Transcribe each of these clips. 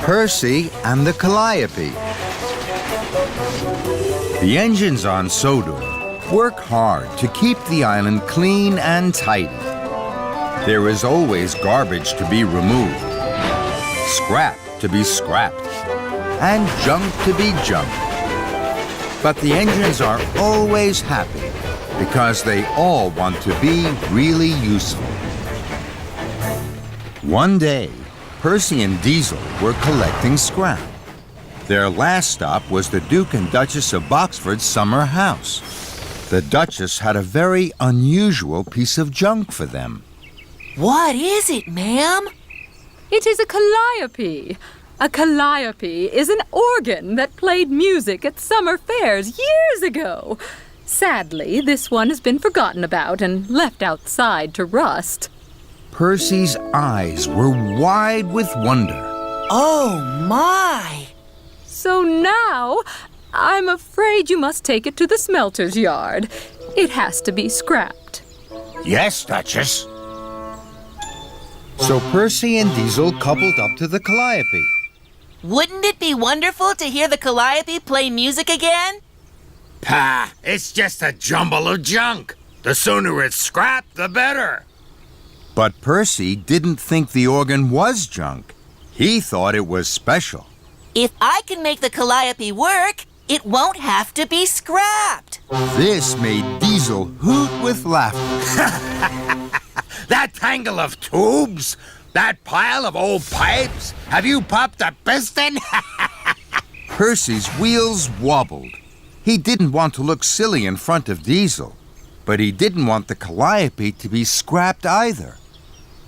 Percy and the Calliope. The engines on Sodor work hard to keep the island clean and tidy. There is always garbage to be removed, scrap to be scrapped, and junk to be junked. But the engines are always happy because they all want to be really useful. One day, Percy and Diesel were collecting scrap. Their last stop was the Duke and Duchess of Boxford's summer house. The Duchess had a very unusual piece of junk for them. What is it, ma'am? It is a Calliope. A Calliope is an organ that played music at summer fairs years ago. Sadly, this one has been forgotten about and left outside to rust. Percy's eyes were wide with wonder. Oh, my! So now, I'm afraid you must take it to the smelter's yard. It has to be scrapped. Yes, Duchess. So Percy and Diesel coupled up to the Calliope. Wouldn't it be wonderful to hear the Calliope play music again? Pah, it's just a jumble of junk. The sooner it's scrapped, the better. But Percy didn't think the organ was junk. He thought it was special. If I can make the Calliope work, it won't have to be scrapped. This made Diesel hoot with laughter. That tangle of tubes? That pile of old pipes? Have you popped a piston? Percy's wheels wobbled. He didn't want to look silly in front of Diesel, but he didn't want the Calliope to be scrapped either.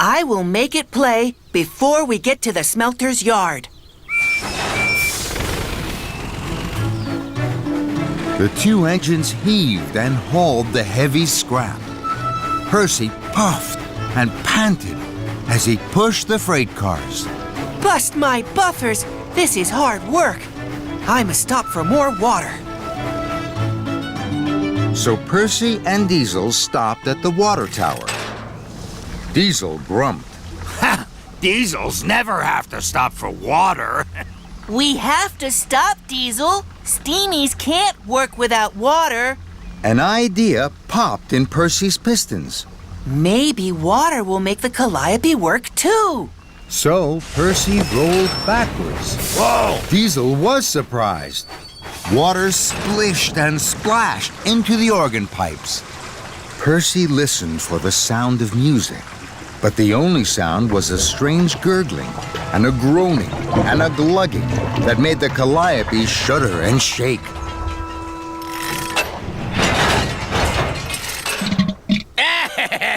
I will make it play before we get to the smelter's yard. The two engines heaved and hauled the heavy scrap. Percy puffed and panted as he pushed the freight cars. Bust my buffers! This is hard work. I must stop for more water. So Percy and Diesel stopped at the water tower. Diesel grumped. Ha! Diesels never have to stop for water. We have to stop, Diesel. Steamies can't work without water. An idea popped in Percy's pistons. Maybe water will make the Calliope work too. So Percy rolled backwards. Whoa! Diesel was surprised. Water splished and splashed into the organ pipes. Percy listened for the sound of music, but the only sound was a strange gurgling and a groaning and a glugging that made the Calliope shudder and shake.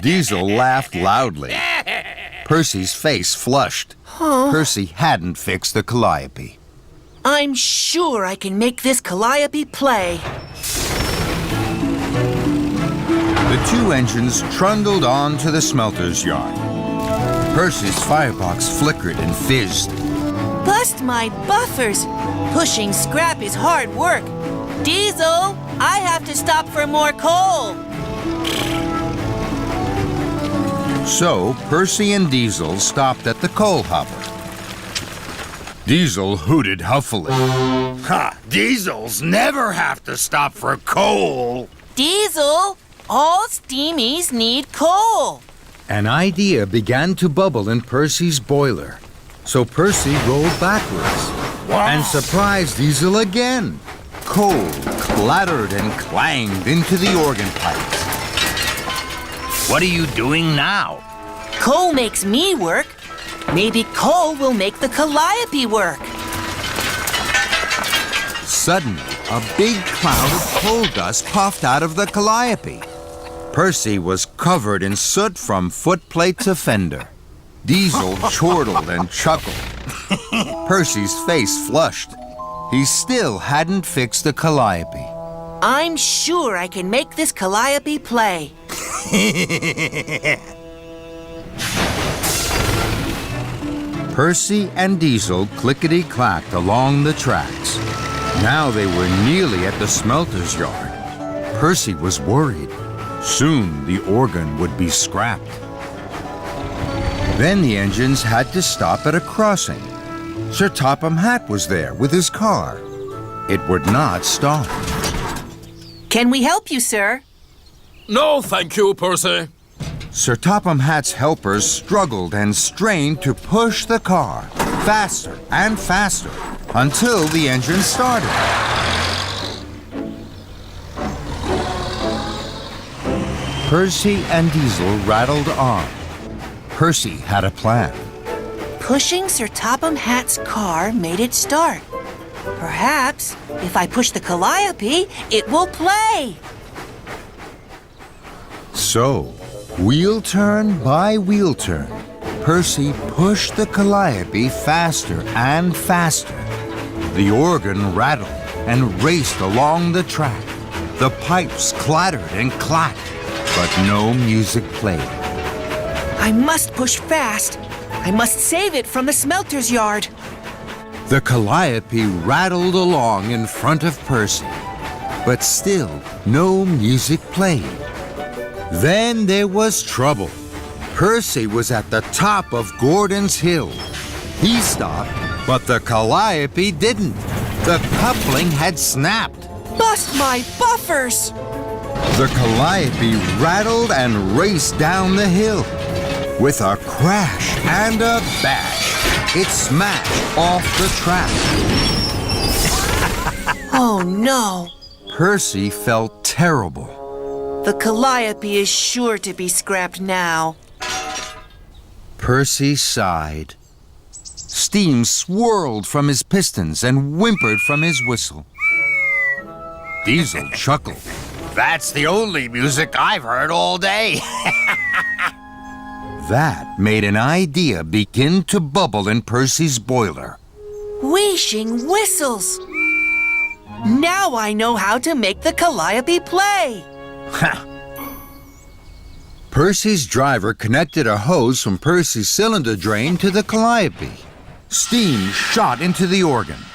Diesel laughed loudly. Percy's face flushed. Percy hadn't fixed the Calliope. I'm sure I can make this Calliope play. The two engines trundled on to the smelter's yard. Percy's firebox flickered and fizzed. Bust my buffers! Pushing scrap is hard work. Diesel, I have to stop for more coal. So Percy and Diesel stopped at the coal hopper. Diesel hooted huffily. Ha! Diesels never have to stop for coal. Diesel, all steamies need coal. An idea began to bubble in Percy's boiler. So Percy rolled backwards and surprised Diesel again. Coal clattered and clanged into the organ pipes. What are you doing now? Coal makes me work. Maybe coal will make the Calliope work. Suddenly, a big cloud of coal dust puffed out of the Calliope. Percy was covered in soot from footplate to fender. Diesel chortled and chuckled. Percy's face flushed. He still hadn't fixed the Calliope. I'm sure I can make this Calliope play. Percy and Diesel clickety-clacked along the tracks. Now they were nearly at the smelter's yard. Percy was worried. Soon the organ would be scrapped. Then the engines had to stop at a crossing. Sir Topham Hatt was there with his car. It would not start. Can we help you, sir? No, thank you, Percy. Sir Topham Hatt's helpers struggled and strained to push the car faster and faster until the engine started. Percy and Diesel rattled on. Percy had a plan. Pushing Sir Topham Hatt's car made it start. Perhaps, if I push the Calliope, it will play. So, wheel turn by wheel turn, Percy pushed the Calliope faster and faster. The organ rattled and raced along the track. The pipes clattered and clacked, but no music played. I must push fast. I must save it from the smelter's yard. The Calliope rattled along in front of Percy, but still no music played. Then there was trouble. Percy was at the top of Gordon's Hill. He stopped, but the Calliope didn't. The coupling had snapped. Bust my buffers! The Calliope rattled and raced down the hill. With a crash and a bash, it smashed off the track. Oh no! Percy felt terrible. The Calliope is sure to be scrapped now. Percy sighed. Steam swirled from his pistons and whimpered from his whistle. Diesel chuckled. That's the only music I've heard all day. That made an idea begin to bubble in Percy's boiler. Wheeshing whistles! Now I know how to make the Calliope play! Ha! Percy's driver connected a hose from Percy's cylinder drain to the Calliope. Steam shot into the organ.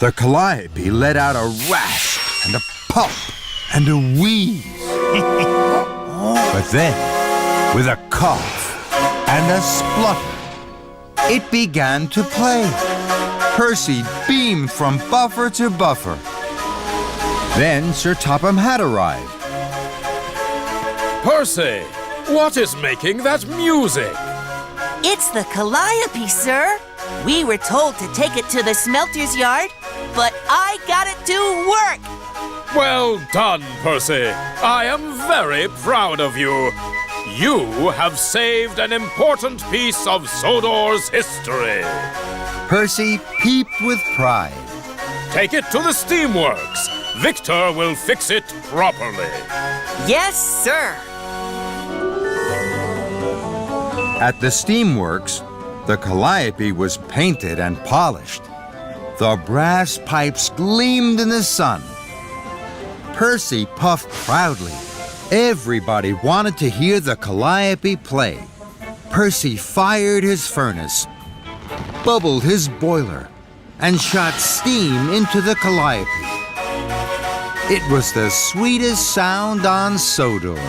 The Calliope let out a rash and a puff and a wheeze. But then, with a cough and a splutter, it began to play. Percy beamed from buffer to buffer. Then Sir Topham Hatt arrived. Percy, what is making that music? It's the Calliope, sir. We were told to take it to the smelter's yard, but I got it to work. Well done, Percy. I am very proud of you. You have saved an important piece of Sodor's history. Percy peeped with pride. Take it to the steamworks. Victor will fix it properly. Yes, sir. At the steamworks, the Calliope was painted and polished. The brass pipes gleamed in the sun. Percy puffed proudly. Everybody wanted to hear the Calliope play. Percy fired his furnace, bubbled his boiler, and shot steam into the Calliope. It was the sweetest sound on Sodor.